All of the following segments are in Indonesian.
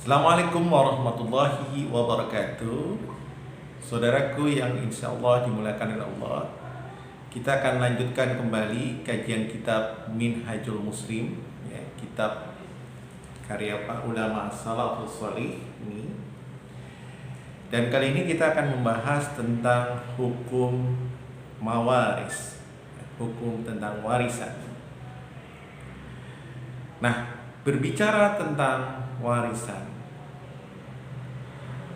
Assalamualaikum warahmatullahi wabarakatuh. Saudaraku yang insya Allah dimuliakan oleh Allah, kita akan lanjutkan kembali kajian kitab Minhajul Muslim, ya, kitab karya para ulama salafus salih ini. Dan kali ini kita akan membahas tentang hukum mawaris, hukum tentang warisan. Nah, berbicara tentang warisan,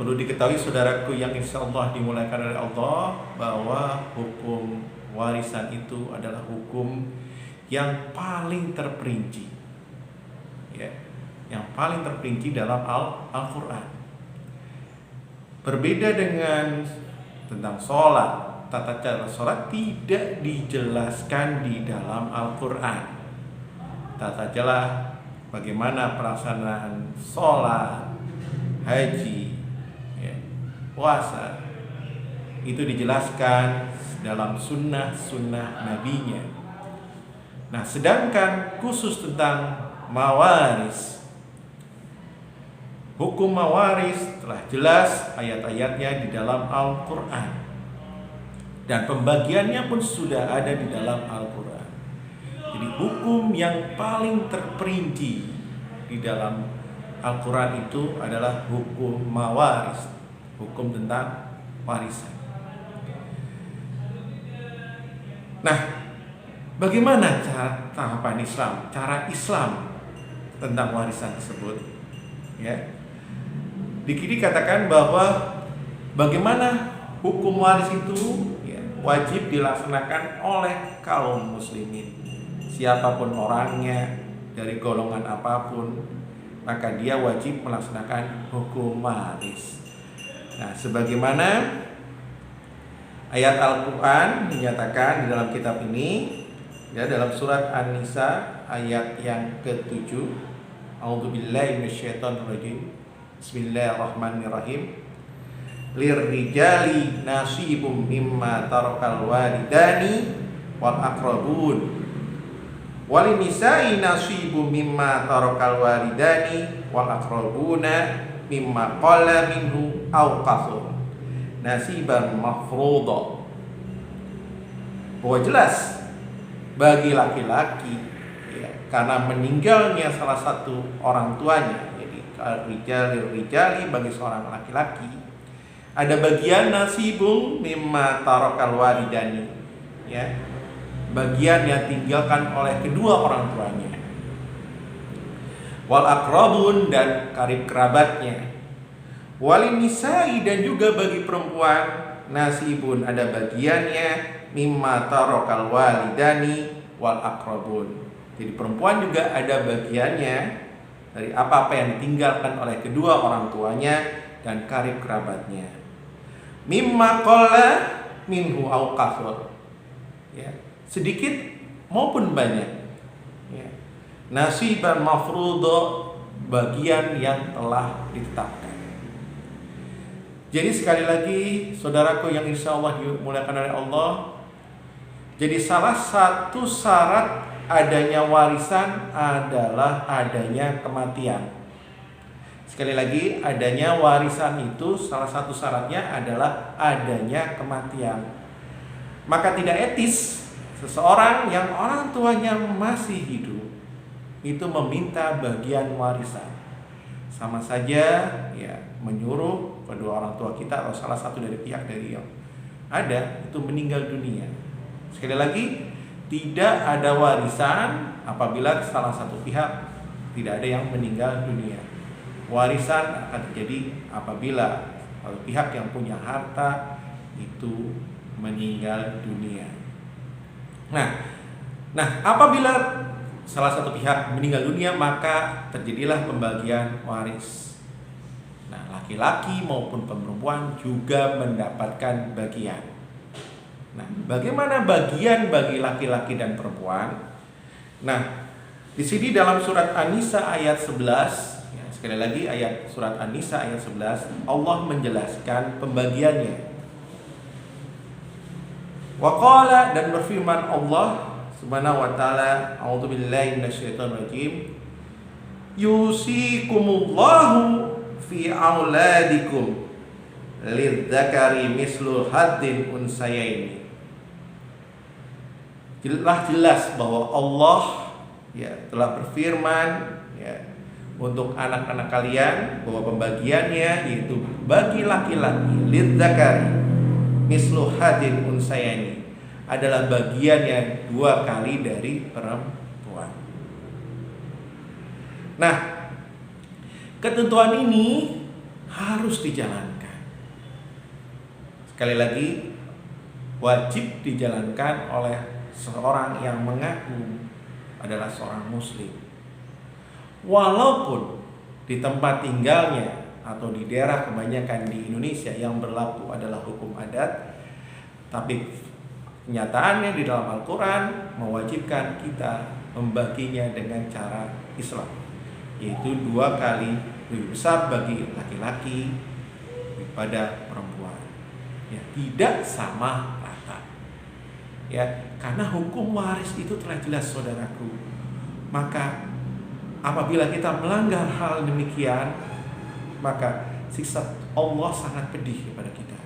perlu diketahui saudaraku yang insya Allah dimuliakan oleh Allah, bahwa hukum warisan itu adalah hukum yang paling terperinci, ya, yang paling terperinci dalam Al-Quran. Berbeda dengan tentang sholat, tata cara sholat tidak dijelaskan di dalam Al-Quran. Tata cara bagaimana pelaksanaan sholat, haji, ya, puasa, itu dijelaskan dalam sunnah-sunnah nabinya. Nah, sedangkan khusus tentang mawaris, hukum mawaris telah jelas ayat-ayatnya di dalam Al-Quran, dan pembagiannya pun sudah ada di dalam Al-Quran. Jadi hukum yang paling terperinci di dalam Al-Quran itu adalah hukum mawaris, hukum tentang warisan. Nah, bagaimana tahapan Islam, cara Islam tentang warisan tersebut? Ya, di kiri katakan bahwa bagaimana hukum waris itu, ya, wajib dilaksanakan oleh kaum muslimin. Siapapun orangnya, dari golongan apapun, maka dia wajib melaksanakan hukum waris. Nah, sebagaimana ayat Al-Quran menyatakan di dalam kitab ini, ya, dalam surat An-Nisa ayat yang ke-7, A'udzubillahi minasyaitonirrajim. Bismillahirrahmanirrahim. Lirrijali nasibum mimma tarakal walidani wal aqrabun, walinisai nasibum mimma tarakal walidani wal aqrabuna mimma qala minhu aw qasur nasiban mafruḍa. Bahwa jelas bagi laki-laki, ya, karena meninggalnya salah satu orang tuanya, jadi rijali bagi seorang laki-laki ada bagian nasibum mimma tarakal walidani, ya, bagian yang tinggalkan oleh kedua orang tuanya, wal aqrabun, dan karib kerabatnya, walin nisa'i, dan juga bagi perempuan nasibun, ada bagiannya mimma tarakal walidani wal aqrabun. Jadi perempuan juga ada bagiannya dari apa-apa yang ditinggalkan oleh kedua orang tuanya dan karib kerabatnya. Mimma qalla minhu aw qasur, ya, sedikit maupun banyak, ya. Nasiban mafruḍa, bagian yang telah ditetapkan. Jadi sekali lagi saudaraku yang insya Allah dimuliakan oleh Allah, jadi salah satu syarat adanya warisan adalah adanya kematian. Sekali lagi, adanya warisan itu salah satu syaratnya adalah adanya kematian. Maka tidak etis seseorang yang orang tuanya masih hidup itu meminta bagian warisan. Sama saja, ya, menyuruh kedua orang tua kita atau salah satu dari pihak dari yang ada itu meninggal dunia. Sekali lagi, tidak ada warisan apabila salah satu pihak tidak ada yang meninggal dunia. Warisan akan terjadi apabila pihak yang punya harta itu meninggal dunia. Nah, apabila salah satu pihak meninggal dunia, maka terjadilah pembagian waris. Nah, laki-laki maupun perempuan juga mendapatkan bagian. Nah, bagaimana bagian bagi laki-laki dan perempuan? Nah, di sini dalam surat An-Nisa ayat 11, ya, sekali lagi ayat surat An-Nisa ayat 11, Allah menjelaskan pembagiannya. Wa qala, dan berfirman Allah Subhanahu wa taala, a'udzubillahi minasyaitonir rajim, yusikumullahu fi auladikum lidzakari mislu haddin unsayaini. Jelas bahwa Allah telah berfirman untuk anak-anak kalian bahwa pembagiannya yaitu bagi laki-laki lidzakari mislu haddin unsayaini adalah bagian yang 2 kali dari perempuan. Nah, ketentuan ini harus dijalankan. Sekali lagi, wajib dijalankan oleh seorang yang mengaku adalah seorang muslim. Walaupun di tempat tinggalnya atau di daerah kebanyakan di Indonesia yang berlaku adalah hukum adat, tapi kenyataannya di dalam Al-Quran mewajibkan kita membaginya dengan cara Islam, yaitu 2 kali lebih besar bagi laki-laki daripada perempuan. Tidak sama rata. Karena hukum waris itu telah jelas, saudaraku. Maka apabila kita melanggar hal demikian, maka siksa Allah sangat pedih kepada kita.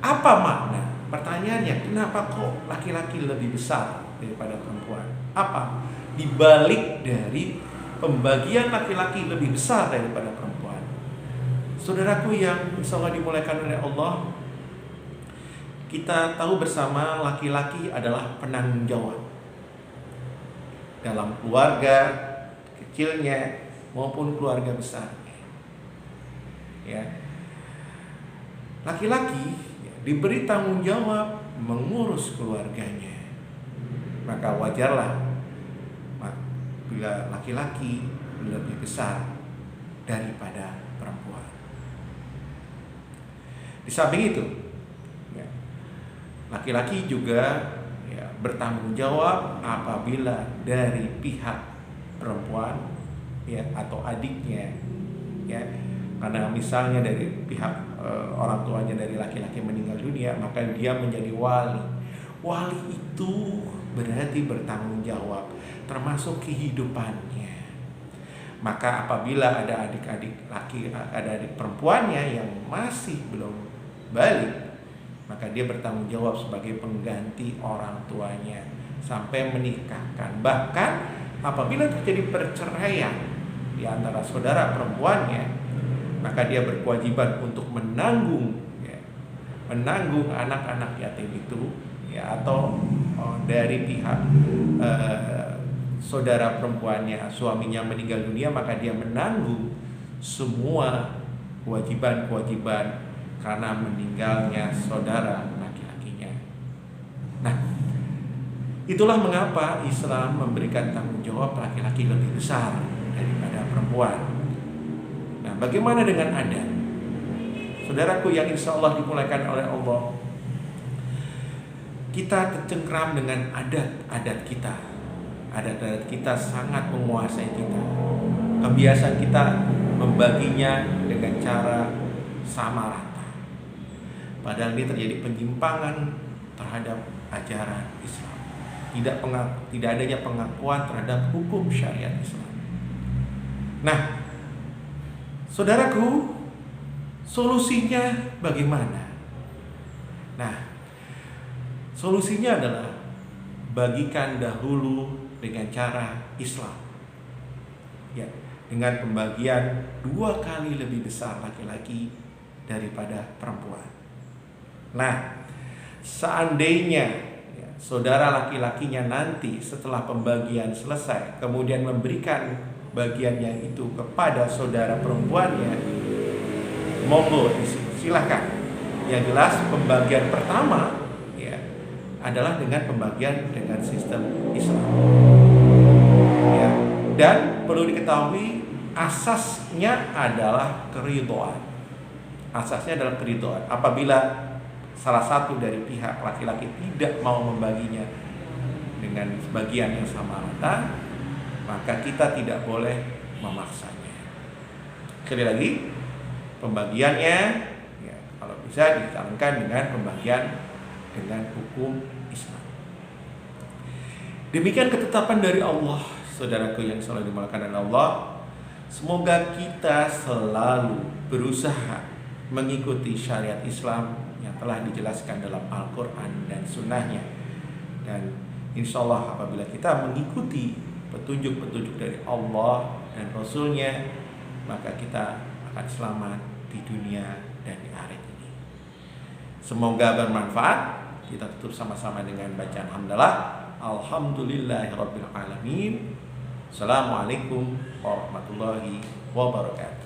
Apa makna? Pertanyaannya, kenapa kok laki-laki lebih besar daripada perempuan? Apa dibalik dari pembagian laki-laki lebih besar daripada perempuan? Saudaraku yang insyaallah dimuliakan oleh Allah, kita tahu bersama laki-laki adalah penanggung jawab dalam keluarga kecilnya maupun keluarga besarnya. Laki-laki diberi tanggung jawab mengurus keluarganya. Maka wajarlah bila laki-laki lebih besar daripada perempuan. Di samping itu, laki-laki juga bertanggung jawab apabila dari pihak perempuan atau adiknya, karena misalnya dari pihak orang tuanya dari laki-laki meninggal dunia, maka dia menjadi wali. Wali itu berarti bertanggung jawab termasuk kehidupannya. Maka apabila ada adik-adik laki, ada adik perempuannya yang masih belum balik, maka dia bertanggung jawab sebagai pengganti orang tuanya sampai menikahkan. Bahkan apabila terjadi perceraian di antara saudara perempuannya, maka dia berkewajiban untuk menanggung anak-anak yatim itu, atau dari pihak saudara perempuannya, suaminya meninggal dunia, maka dia menanggung semua kewajiban karena meninggalnya saudara laki-lakinya. Nah, itulah mengapa Islam memberikan tanggung jawab laki-laki lebih besar daripada perempuan. Nah, bagaimana dengan adat? Saudaraku yang insya Allah dimuliakan oleh Allah, kita tercengkram dengan adat-adat kita. Adat-adat kita sangat menguasai kita. Kebiasaan kita membaginya dengan cara sama rata. Padahal ini terjadi penyimpangan terhadap ajaran Islam. Tidak adanya pengakuan terhadap hukum syariat Islam. Nah, saudaraku, solusinya bagaimana? Nah, solusinya adalah bagikan dahulu dengan cara Islam, dengan pembagian 2 kali lebih besar laki-laki daripada perempuan. Nah, seandainya saudara laki-lakinya nanti setelah pembagian selesai kemudian memberikan bagiannya itu kepada saudara perempuannya, monggo silahkan. Yang jelas pembagian pertama adalah dengan pembagian dengan sistem Islam. Dan perlu diketahui asasnya adalah keridhaan. Asasnya adalah keridhaan. Apabila salah satu dari pihak laki-laki tidak mau membaginya dengan sebagian yang sama rata, maka kita tidak boleh memaksanya. Sekali lagi, pembagiannya kalau bisa dijalankan dengan pembagian dengan hukum Islam. Demikian ketetapan dari Allah, saudaraku yang selalu dimuliakan oleh Allah. Semoga kita selalu berusaha mengikuti syariat Islam yang telah dijelaskan dalam Al-Quran dan Sunnahnya. Dan insya Allah apabila kita mengikuti petunjuk-petunjuk dari Allah dan Rasulnya, maka kita akan selamat di dunia dan di akhirat ini. Semoga bermanfaat. Kita tutup sama-sama dengan bacaan hamdalah. Alhamdulillahirabbil alamin. Assalamualaikum warahmatullahi wabarakatuh.